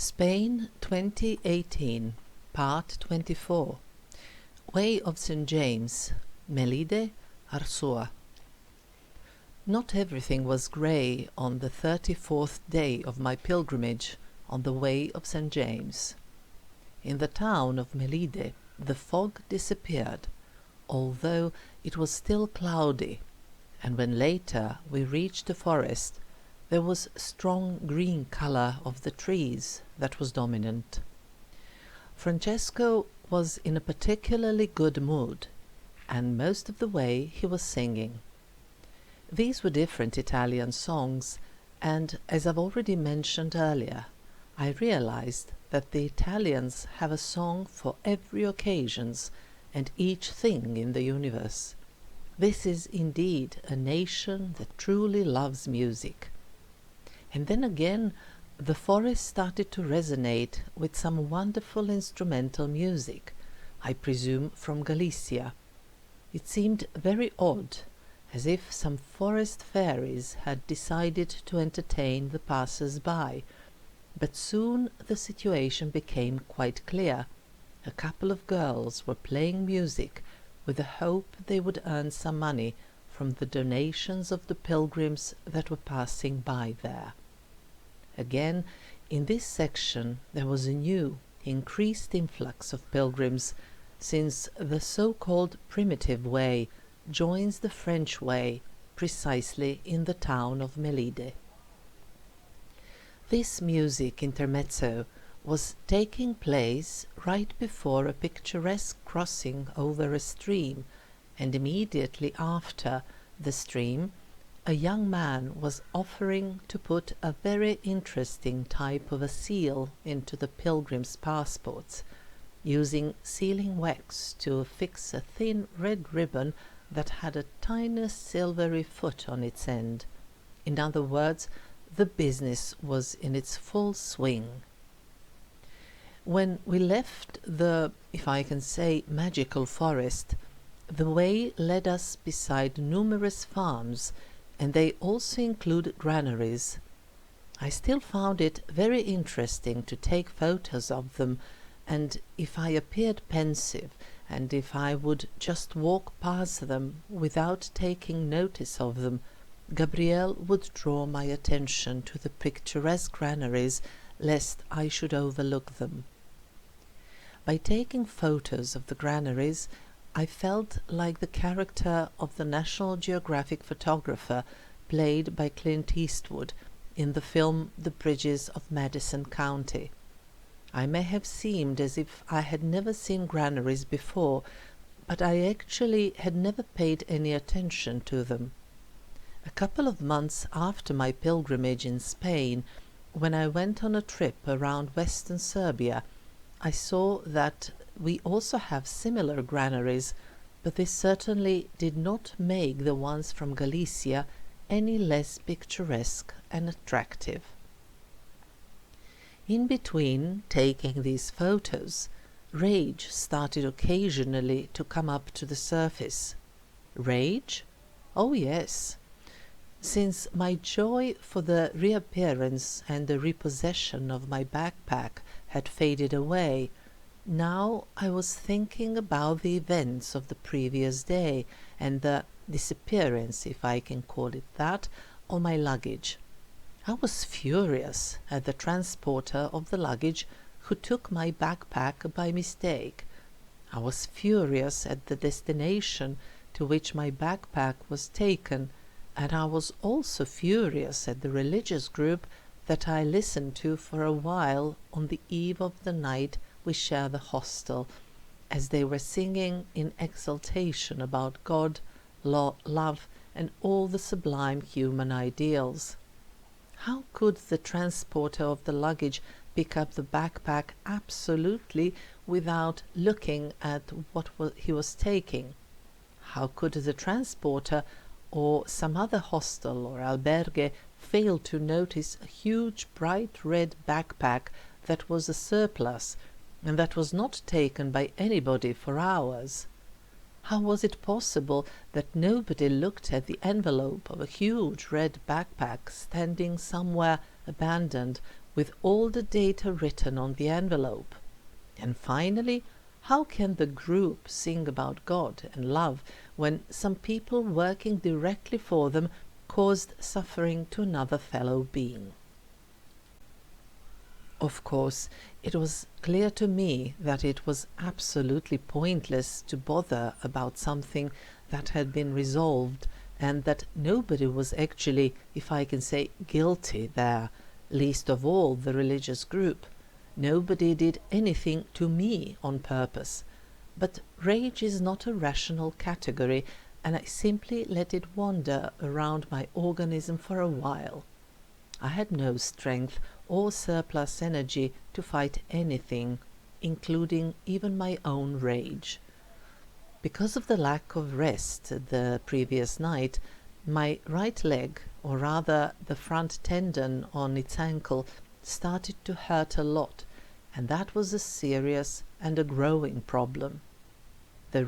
Spain 2018, Part 24. Way of St. James, Melide, Arzúa. Not everything was grey on the 34th day of my pilgrimage on the Way of St. James. In the town of Melide the fog disappeared, although it was still cloudy, and when later we reached the forest, there was strong green colour of the trees that was dominant. Francesco was in a particularly good mood, and most of the way he was singing. These were different Italian songs, and as I've already mentioned earlier, I realized that the Italians have a song for every occasion and each thing in the universe. This is indeed a nation that truly loves music. And then again, the forest started to resonate with some wonderful instrumental music, I presume from Galicia. It seemed very odd, as if some forest fairies had decided to entertain the passers-by, but soon the situation became quite clear. A couple of girls were playing music with the hope they would earn some money from the donations of the pilgrims that were passing by there. Again, in this section there was a new, increased influx of pilgrims, since the so-called primitive way joins the French way precisely in the town of Melide. This music intermezzo was taking place right before a picturesque crossing over a stream, and immediately after the stream a young man was offering to put a very interesting type of a seal into the pilgrims' passports, using sealing wax to affix a thin red ribbon that had a tiny silvery foot on its end. In other words, the business was in its full swing. When we left the, if I can say, magical forest, the way led us beside numerous farms, and they also include granaries. I still found it very interesting to take photos of them, and if I appeared pensive, and if I would just walk past them without taking notice of them, Gabrielle would draw my attention to the picturesque granaries, lest I should overlook them. By taking photos of the granaries, I felt like the character of the National Geographic photographer played by Clint Eastwood in the film The Bridges of Madison County. I may have seemed as if I had never seen granaries before, but I actually had never paid any attention to them. A couple of months after my pilgrimage in Spain, when I went on a trip around Western Serbia, I saw that we also have similar granaries, but they certainly did not make the ones from Galicia any less picturesque and attractive. In between taking these photos, rage started occasionally to come up to the surface. Rage? Oh yes. Since my joy for the reappearance and the repossession of my backpack had faded away, now I was thinking about the events of the previous day and the disappearance, if I can call it that, of my luggage. I was furious at the transporter of the luggage who took my backpack by mistake. I was furious at the destination to which my backpack was taken, and I was also furious at the religious group that I listened to for a while on the eve of the night we shared the hostel, as they were singing in exultation about God, love, and all the sublime human ideals. How could the transporter of the luggage pick up the backpack absolutely without looking at what he was taking? How could the transporter or some other hostel or albergue fail to notice a huge bright red backpack that was a surplus and that was not taken by anybody for hours? How was it possible that nobody looked at the envelope of a huge red backpack standing somewhere abandoned with all the data written on the envelope? And finally, how can the group sing about God and love when some people working directly for them caused suffering to another fellow being? Of course, it was clear to me that it was absolutely pointless to bother about something that had been resolved, and that nobody was actually, if I can say, guilty there, least of all the religious group. Nobody did anything to me on purpose. But rage is not a rational category, and I simply let it wander around my organism for a while. I had no strength or surplus energy to fight anything, including even my own rage. Because of the lack of rest the previous night, my right leg, or rather the front tendon on its ankle, started to hurt a lot, and that was a serious and a growing problem. The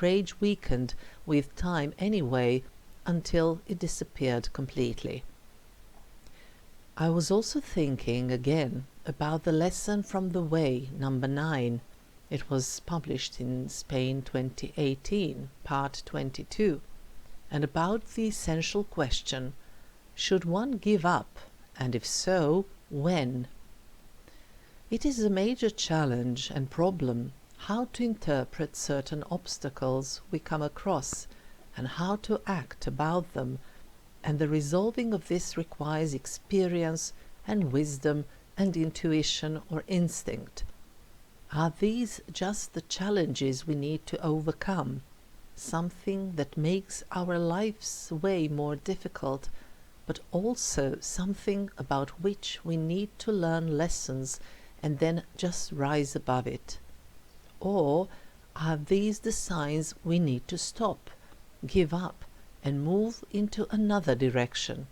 rage weakened with time anyway, until it disappeared completely. I was also thinking again about the lesson from The Way, number 9. It was published in Spain 2018, part 22, and about the essential question, should one give up, and if so, when? It is a major challenge and problem how to interpret certain obstacles we come across and how to act about them, and the resolving of this requires experience and wisdom and intuition or instinct. Are these just the challenges we need to overcome, something that makes our life's way more difficult, but also something about which we need to learn lessons and then just rise above it? Or are these the signs we need to stop, give up, and move into another direction?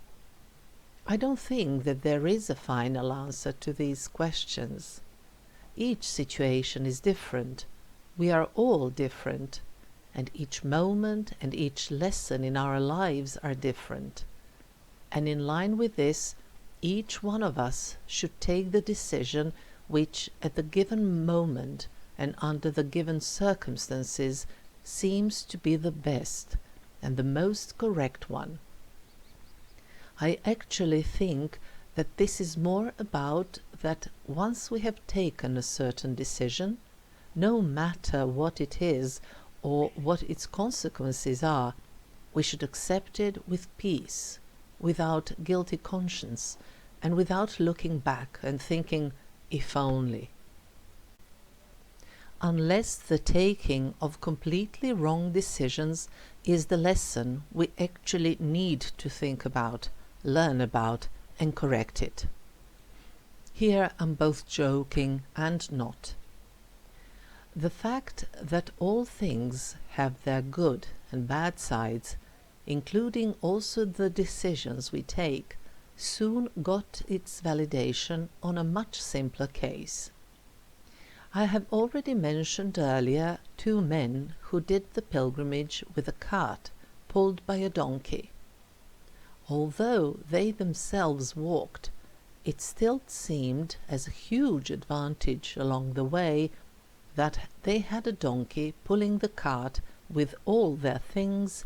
I don't think that there is a final answer to these questions. Each situation is different. We are all different, and each moment and each lesson in our lives are different. And in line with this, each one of us should take the decision which, at the given moment and under the given circumstances, seems to be the best and the most correct one. I actually think that this is more about that once we have taken a certain decision, no matter what it is or what its consequences are, we should accept it with peace, without guilty conscience, and without looking back and thinking, if only. Unless the taking of completely wrong decisions is the lesson we actually need to think about, learn about, and correct it. Here I'm both joking and not. The fact that all things have their good and bad sides, including also the decisions we take, soon got its validation on a much simpler case. I have already mentioned earlier 2 men who did the pilgrimage with a cart pulled by a donkey. Although they themselves walked, it still seemed as a huge advantage along the way that they had a donkey pulling the cart with all their things,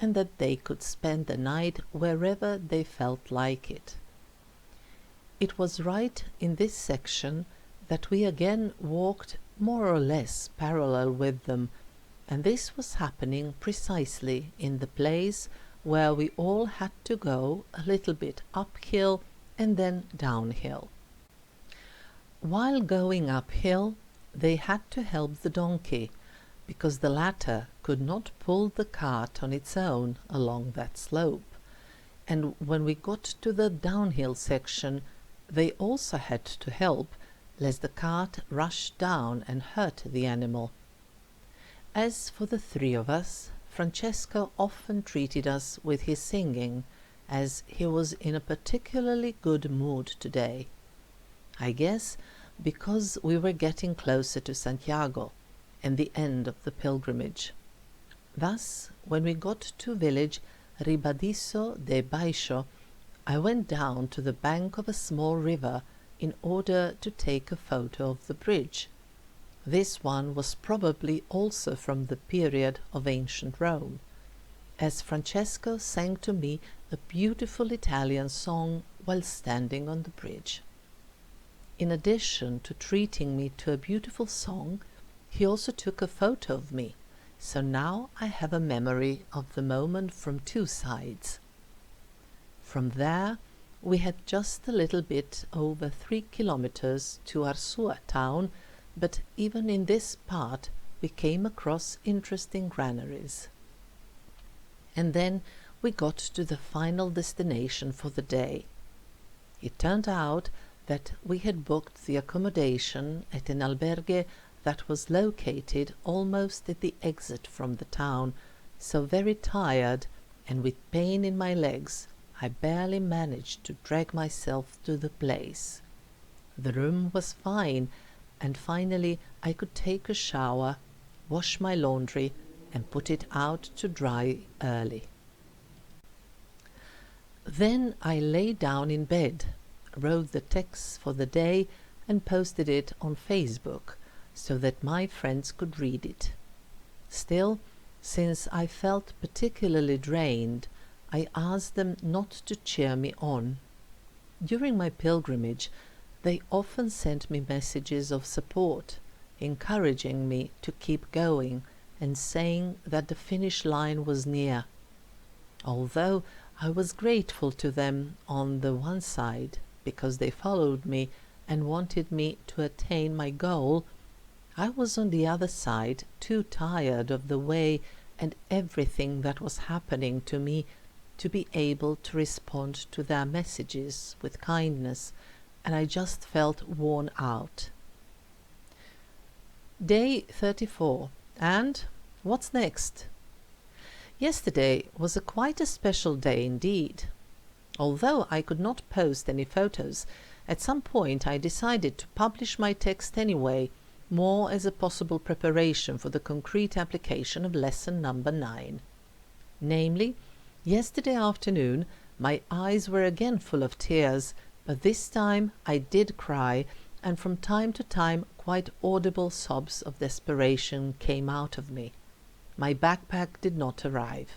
and that they could spend the night wherever they felt like it. It was right in this section that we again walked more or less parallel with them, and this was happening precisely in the place where we all had to go a little bit uphill and then downhill. While going uphill, they had to help the donkey, because the latter could not pull the cart on its own along that slope, and when we got to the downhill section, they also had to help, lest the cart rush down and hurt the animal. As for the 3 of us, Francesco often treated us with his singing, as he was in a particularly good mood today. I guess because we were getting closer to Santiago and the end of the pilgrimage. Thus, when we got to village Ribadiso de Baixo, I went down to the bank of a small river in order to take a photo of the bridge. This one was probably also from the period of ancient Rome, as Francesco sang to me a beautiful Italian song while standing on the bridge. In addition to treating me to a beautiful song, he also took a photo of me, so now I have a memory of the moment from two sides. From there, we had just a little bit over 3 kilometers to Arzúa town, but even in this part we came across interesting granaries. And then we got to the final destination for the day. It turned out that we had booked the accommodation at an albergue that was located almost at the exit from the town, so very tired and with pain in my legs, I barely managed to drag myself to the place. The room was fine, and finally I could take a shower, wash my laundry, and put it out to dry early. Then I lay down in bed, wrote the text for the day, and posted it on Facebook so that my friends could read it. Still, since I felt particularly drained, I asked them not to cheer me on. During my pilgrimage, they often sent me messages of support, encouraging me to keep going and saying that the finish line was near. Although I was grateful to them on the one side because they followed me and wanted me to attain my goal, I was on the other side too tired of the way and everything that was happening to me to be able to respond to their messages with kindness, and I just felt worn out. Day 34. And what's next? Yesterday was quite a special day indeed. Although I could not post any photos, at some point I decided to publish my text anyway, more as a possible preparation for the concrete application of lesson number 9. Namely, yesterday afternoon my eyes were again full of tears, but this time I did cry, and from time to time quite audible sobs of desperation came out of me. My backpack did not arrive.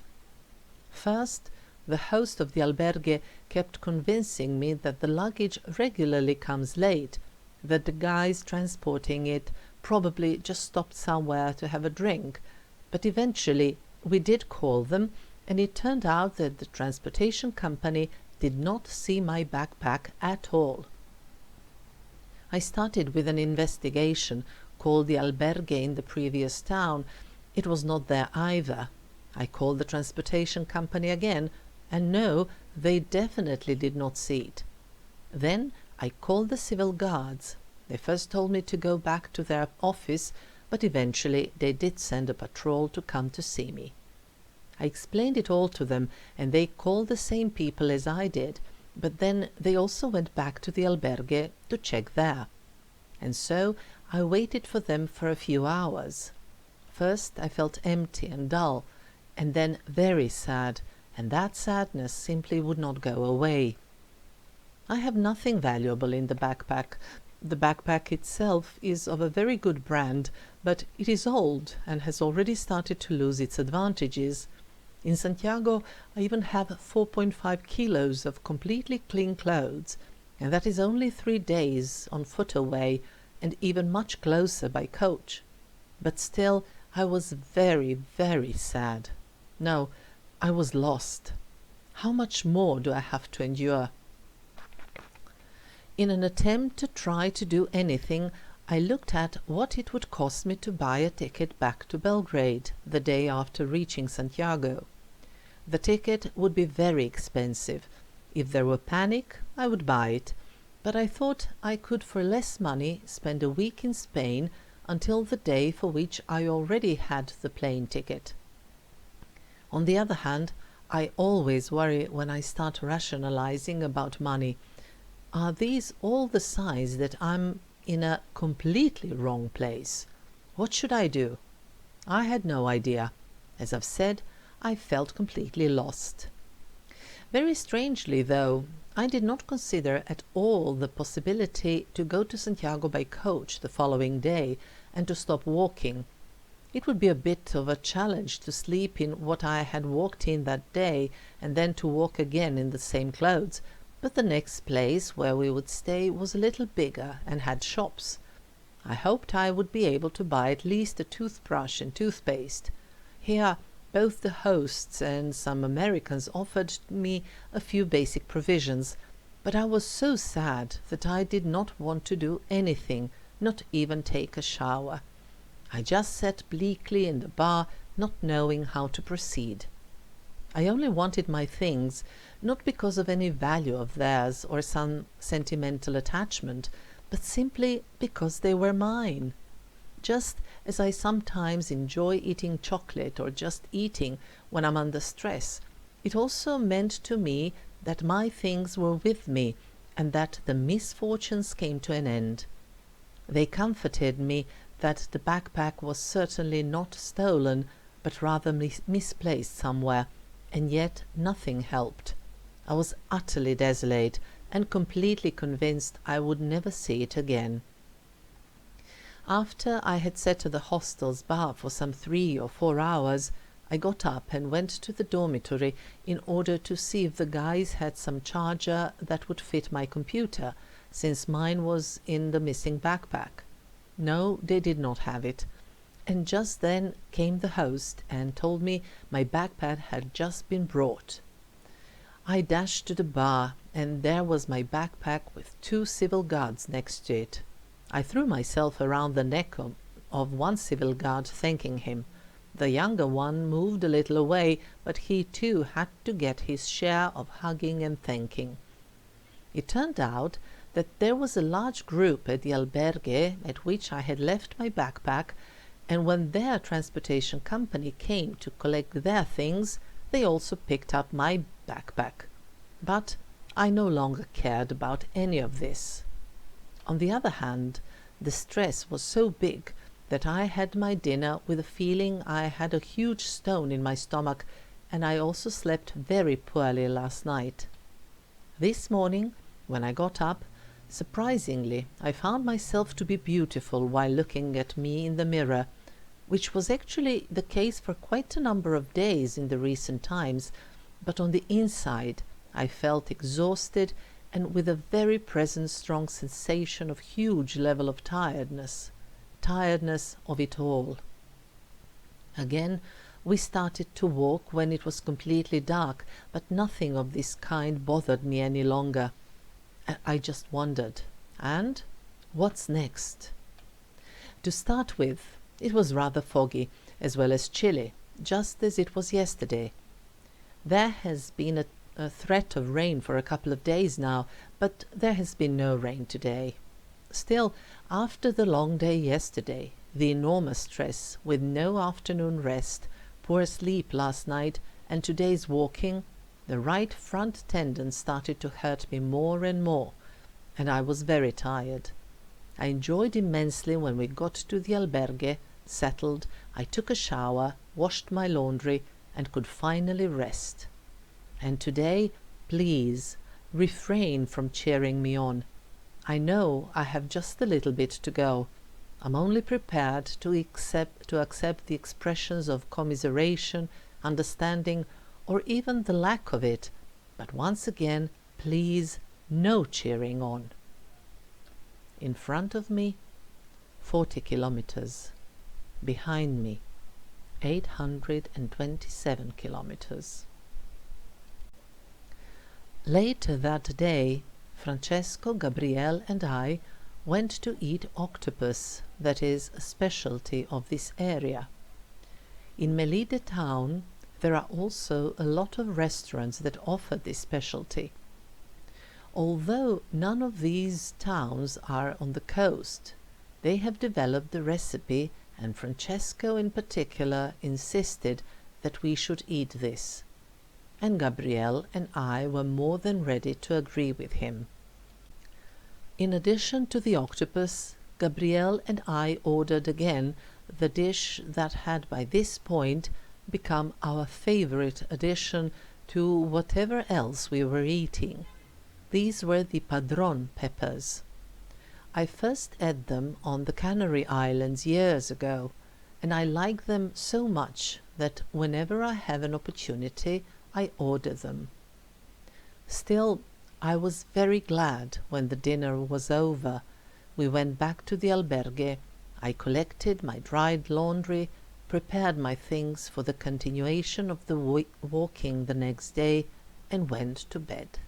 First, the host of the albergue kept convincing me that the luggage regularly comes late, that the guys transporting it probably just stopped somewhere to have a drink, but eventually we did call them, and it turned out that the transportation company did not see my backpack at all. I started with an investigation, called the albergue in the previous town. It was not there either. I called the transportation company again, and no, they definitely did not see it. Then I called the civil guards. They first told me to go back to their office, but eventually they did send a patrol to come to see me. I explained it all to them, and they called the same people as I did, but then they also went back to the albergue to check there. And so I waited for them for a few hours. First I felt empty and dull, and then very sad, and that sadness simply would not go away. I have nothing valuable in the backpack. The backpack itself is of a very good brand, but it is old and has already started to lose its advantages. In Santiago, I even have 4.5 kilos of completely clean clothes, and that is only 3 days on foot away, and even much closer by coach. But still, I was very, very sad. No, I was lost. How much more do I have to endure? In an attempt to try to do anything, I looked at what it would cost me to buy a ticket back to Belgrade the day after reaching Santiago. The ticket would be very expensive. If there were panic, I would buy it, but I thought I could for less money spend a week in Spain until the day for which I already had the plane ticket. On the other hand, I always worry when I start rationalizing about money. Are these all the signs that I'm in a completely wrong place? What should I do? I had no idea. As I've said, I felt completely lost. Very strangely, though, I did not consider at all the possibility to go to Santiago by coach the following day and to stop walking. It would be a bit of a challenge to sleep in what I had walked in that day and then to walk again in the same clothes, but the next place where we would stay was a little bigger and had shops. I hoped I would be able to buy at least a toothbrush and toothpaste. Here both the hosts and some Americans offered me a few basic provisions, but I was so sad that I did not want to do anything, not even take a shower. I just sat bleakly in the bar, not knowing how to proceed. I only wanted my things, not because of any value of theirs or some sentimental attachment, but simply because they were mine. Just as I sometimes enjoy eating chocolate or just eating when I'm under stress, it also meant to me that my things were with me and that the misfortunes came to an end. They comforted me that the backpack was certainly not stolen, but rather misplaced somewhere, and yet nothing helped. I was utterly desolate and completely convinced I would never see it again. After I had sat at the hostel's bar for some 3 or 4 hours, I got up and went to the dormitory in order to see if the guys had some charger that would fit my computer, since mine was in the missing backpack. No, they did not have it. And just then came the host and told me my backpack had just been brought. I dashed to the bar, and there was my backpack with 2 civil guards next to it. I threw myself around the neck of one civil guard, thanking him. The younger one moved a little away, but he too had to get his share of hugging and thanking. It turned out that there was a large group at the albergue at which I had left my backpack, and when their transportation company came to collect their things, they also picked up my backpack. But I no longer cared about any of this. On the other hand, the stress was so big that I had my dinner with a feeling I had a huge stone in my stomach, and I also slept very poorly last night. This morning, when I got up, surprisingly, I found myself to be beautiful while looking at me in the mirror, which was actually the case for quite a number of days in the recent times, but on the inside I felt exhausted and with a very present strong sensation of huge level of tiredness of it all. Again we started to walk when it was completely dark, but nothing of this kind bothered me any longer. I just wondered, and what's next? To start with, it was rather foggy, as well as chilly, just as it was yesterday. There has been a threat of rain for a couple of days now, but there has been no rain today. Still, after the long day yesterday, the enormous stress, with no afternoon rest, poor sleep last night, and today's walking, the right front tendon started to hurt me more and more, and I was very tired. I enjoyed immensely when we got to the albergue, settled, I took a shower, washed my laundry, and could finally rest. And today, please, refrain from cheering me on. I know I have just a little bit to go. I'm only prepared to accept the expressions of commiseration, understanding, or even the lack of it, but once again, please, no cheering on. In front of me, 40 kilometers. Behind me, 827 kilometers. Later that day, Francesco, Gabriele, and I went to eat octopus, that is a specialty of this area. In Melide town, there are also a lot of restaurants that offer this specialty. Although none of these towns are on the coast, they have developed the recipe, and Francesco in particular insisted that we should eat this. And Gabriele and I were more than ready to agree with him. In addition to the octopus, Gabriele and I ordered again the dish that had by this point become our favorite addition to whatever else we were eating. These were the padron peppers. I first ate them on the Canary Islands years ago, and I like them so much that whenever I have an opportunity I order them. Still, I was very glad when the dinner was over. We went back to the albergue. I collected my dried laundry, prepared my things for the continuation of the walking the next day, and went to bed.